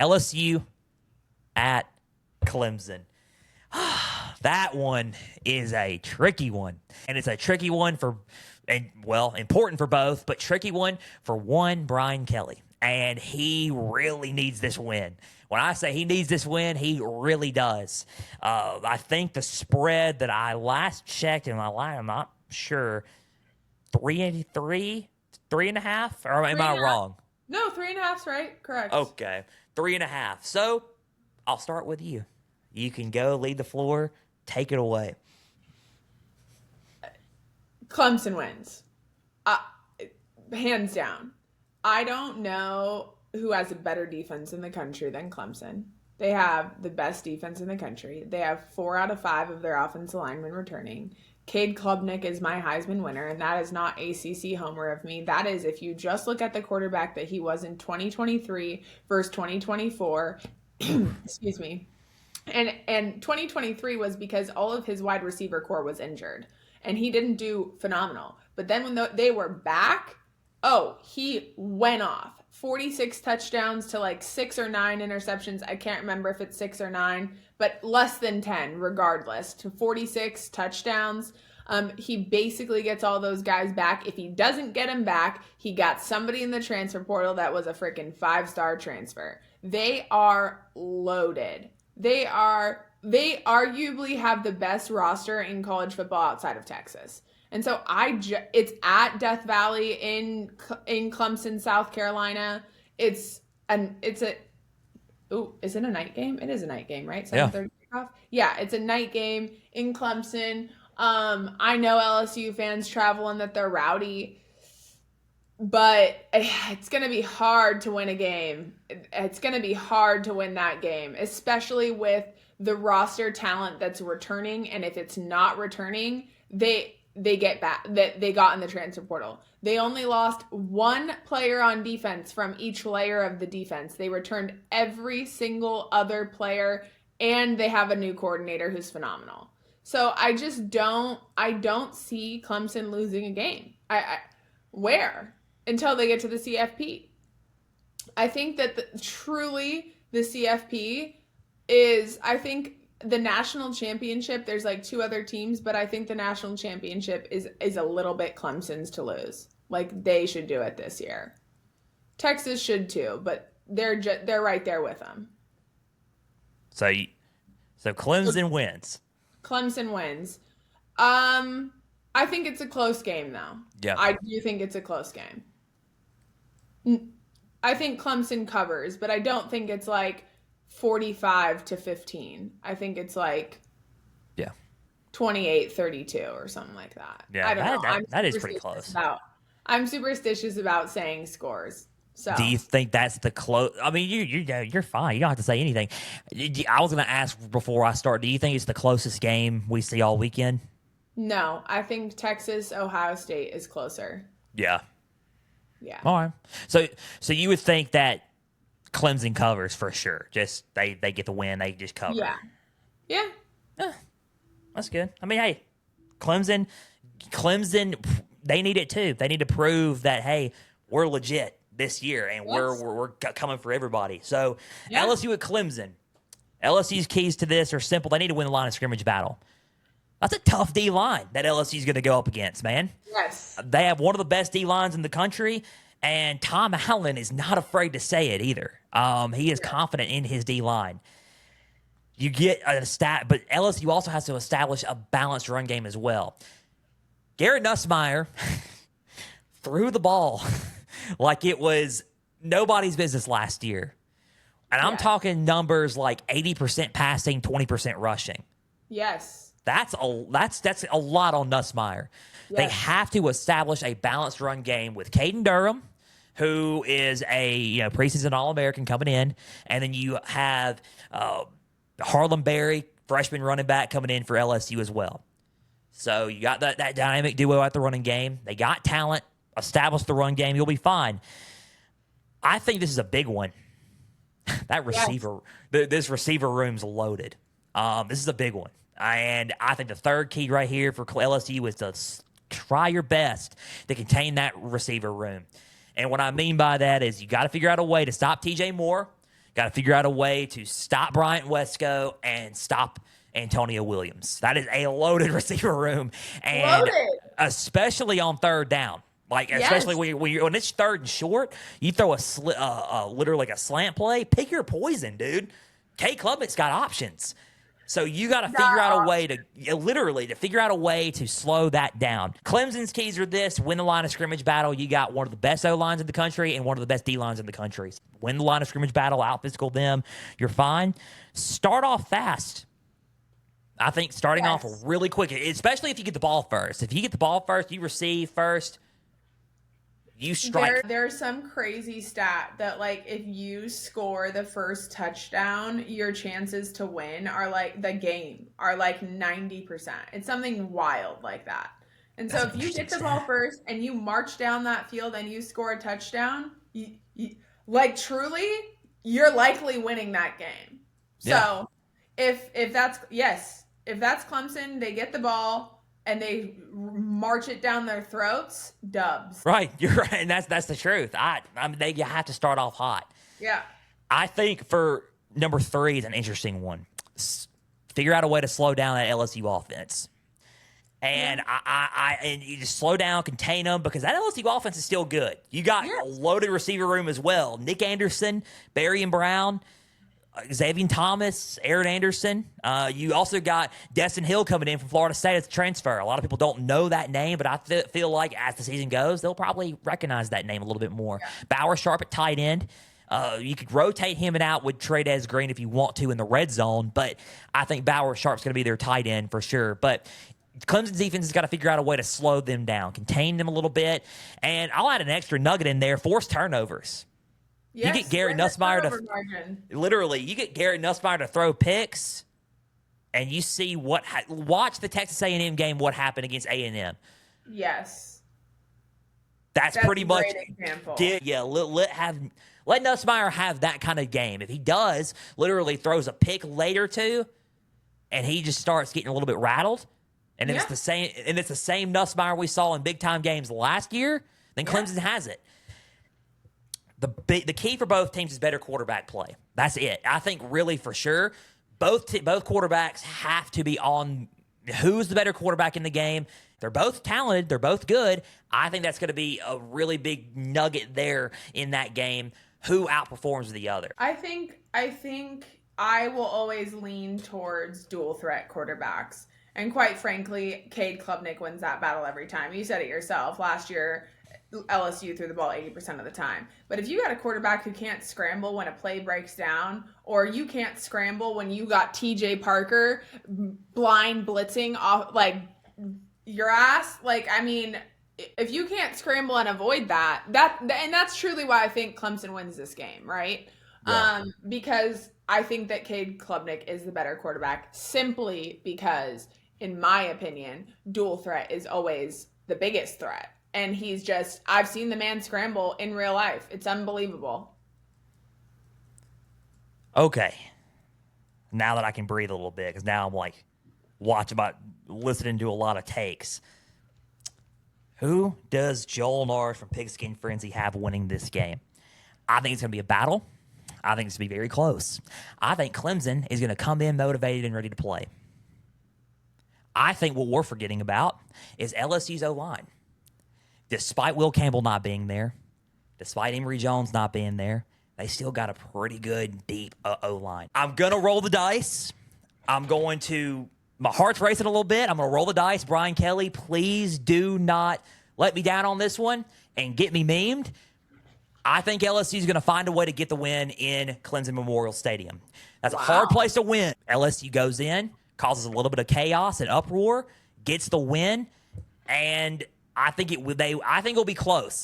LSU at Clemson. That one is a tricky one. And it's a tricky one important for both, but tricky one for one, Brian Kelly. And he really needs this win. When I say he needs this win, he really does. I think the spread that I last checked, and I'm not sure, 3.5, or am I wrong? No, 3.5's right. Correct. Okay, 3.5. So I'll start with you. You can go lead the floor. Take it away. Clemson wins. Hands down. I don't know who has a better defense in the country than Clemson. They have the best defense in the country. They have 4 out of 5 of their offensive linemen returning. Cade Klubnik is my Heisman winner, and that is not ACC homer of me. That is, if you just look at the quarterback that he was in 2023 versus 2024, excuse me, and 2023 was because all of his wide receiver core was injured, and he didn't do phenomenal. But then when they were back, he went off. 46 touchdowns to like 6 or 9 interceptions. I can't remember if it's 6 or 9, but less than 10 regardless, to 46 touchdowns. He basically gets all those guys back. If he doesn't get them back, he got somebody in the transfer portal that was a freaking 5-star transfer. They are loaded. They arguably have the best roster in college football outside of Texas. And so it's at Death Valley in Clemson, South Carolina. Is it a night game? It is a night game, right? 7:30 kickoff? Yeah, it's a night game in Clemson. I know LSU fans travel and that they're rowdy, but it's going to be hard to win a game. It's going to be hard to win that game, especially with the roster talent that's returning. And if it's not returning, they get back, that they got in the transfer portal. They only lost 1 player on defense from each layer of the defense. They returned every single other player, and they have a new coordinator who's phenomenal. So I don't see Clemson losing a game. Where? Until they get to the CFP. I think that truly the CFP is, I think, the national championship, there's like 2 other teams, but I think the national championship is a little bit Clemson's to lose. Like, they should do it this year. Texas should too, but they're right there with them. So Clemson wins. Clemson wins. I think it's a close game though. Yeah. I do think it's a close game. I think Clemson covers, but I don't think it's like 45-15. I think it's like 28-32 or something like that. Yeah, I don't know. That is pretty close. I'm superstitious about saying scores. So do you think that's the close? I mean, you're fine. You don't have to say anything. I was going to ask before I start. Do you think it's the closest game we see all weekend? No, I think Texas, Ohio State is closer. Yeah. Yeah. All right. So you would think that Clemson covers for sure. Just they get the win. They just cover. Yeah. Yeah. That's good. I mean, hey, Clemson, they need it too. They need to prove that, hey, we're legit this year and we're coming for everybody. So LSU at Clemson. LSU's keys to this are simple. They need to win the line of scrimmage battle. That's a tough D-line that LSU's going to go up against, man. Yes. They have one of the best D-lines in the country, and Tom Allen is not afraid to say it either. He is confident in his D-line. You get a stat, but LSU also has to establish a balanced run game as well. Garrett Nussmeier threw the ball like it was nobody's business last year. And I'm talking numbers like 80% passing, 20% rushing. Yes. That's a lot on Nussmeier. Yes. They have to establish a balanced run game with Caden Durham, who is a preseason All-American coming in, and then you have Harlem Berry, freshman running back, coming in for LSU as well. So you got that dynamic duo at the running game. They got talent. Establish the run game. You'll be fine. I think this is a big one. That receiver, this receiver room's loaded. This is a big one. And I think the third key right here for LSU is to try your best to contain that receiver room. And what I mean by that is you got to figure out a way to stop TJ Moore. Got to figure out a way to stop Bryant Wesco and stop Antonio Williams. That is a loaded receiver room, and especially on third down. Like, especially when it's third and short, you throw literally like a slant play. Pick your poison, dude. Cade Klubnik's got options. So you got to figure out a way to figure out a way to slow that down. Clemson's keys are this: win the line of scrimmage battle. You got one of the best O-lines in the country and one of the best D-lines in the country. Win the line of scrimmage battle, out-physical them. You're fine. Start off fast. I think starting off really quick, especially if you get the ball first. If you get the ball first, you receive first, you strike. There's some crazy stat that, like, if you score the first touchdown, your chances to win are like 90%. It's something wild like that. And so if you get the ball first and you march down that field and you score a touchdown, you like, truly, you're likely winning that game. So if that's Clemson, they get the ball and they march it down their throats, dubs. Right, you're right, and that's the truth. You have to start off hot. Yeah. I think for number 3 is an interesting one. Figure out a way to slow down that LSU offense. And and you just slow down, contain them, because that LSU offense is still good. You got a loaded receiver room as well. Nick Anderson, Barry and Brown, Xavier Thomas, Aaron Anderson. You also got Destin Hill coming in from Florida State as a transfer. A lot of people don't know that name, but I feel like as the season goes, they'll probably recognize that name a little bit more. Yeah. Bauer Sharp at tight end. You could rotate him and out with Trey'Dez Green if you want to in the red zone, but I think Bauer Sharp's going to be their tight end for sure. But Clemson's defense has got to figure out a way to slow them down, contain them a little bit, and I'll add an extra nugget in there: force turnovers. Yes, you get Garrett Nussmeier to throw picks, and you see watch the Texas A&M game. What happened against A&M? Yes, that's pretty much a great example. Let Nussmeier have that kind of game. If he does, literally throws a pick late or two, and he just starts getting a little bit rattled, and it's the same Nussmeier we saw in big time games last year, then Clemson has it. The key for both teams is better quarterback play. That's it. I think really for sure, both quarterbacks have to be on who's the better quarterback in the game. They're both talented. They're both good. I think that's going to be a really big nugget there in that game. Who outperforms the other? I think I will always lean towards dual threat quarterbacks. And quite frankly, Cade Klubnik wins that battle every time. You said it yourself. Last year, LSU threw the ball 80% of the time. But if you got a quarterback who can't scramble when a play breaks down, or you can't scramble when you got TJ Parker blind blitzing off like your ass, like, I mean, if you can't scramble and avoid that, and that's truly why I think Clemson wins this game, right? Yeah. Because I think that Cade Klubnik is the better quarterback, simply because, in my opinion, dual threat is always the biggest threat. And I've seen the man scramble in real life. It's unbelievable. Okay. Now that I can breathe a little bit, because now I'm like listening to a lot of takes. Who does Joel Nars from Pigskin Frenzy have winning this game? I think it's going to be a battle. I think it's going to be very close. I think Clemson is going to come in motivated and ready to play. I think what we're forgetting about is LSU's O-line. Despite Will Campbell not being there, despite Emory Jones not being there, they still got a pretty good, deep O-line. I'm going to roll the dice. My heart's racing a little bit. I'm going to roll the dice. Brian Kelly, please do not let me down on this one and get me memed. I think LSU is going to find a way to get the win in Clemson Memorial Stadium. That's a hard place to win. LSU goes in, causes a little bit of chaos and uproar, gets the win, and I think it'll be close.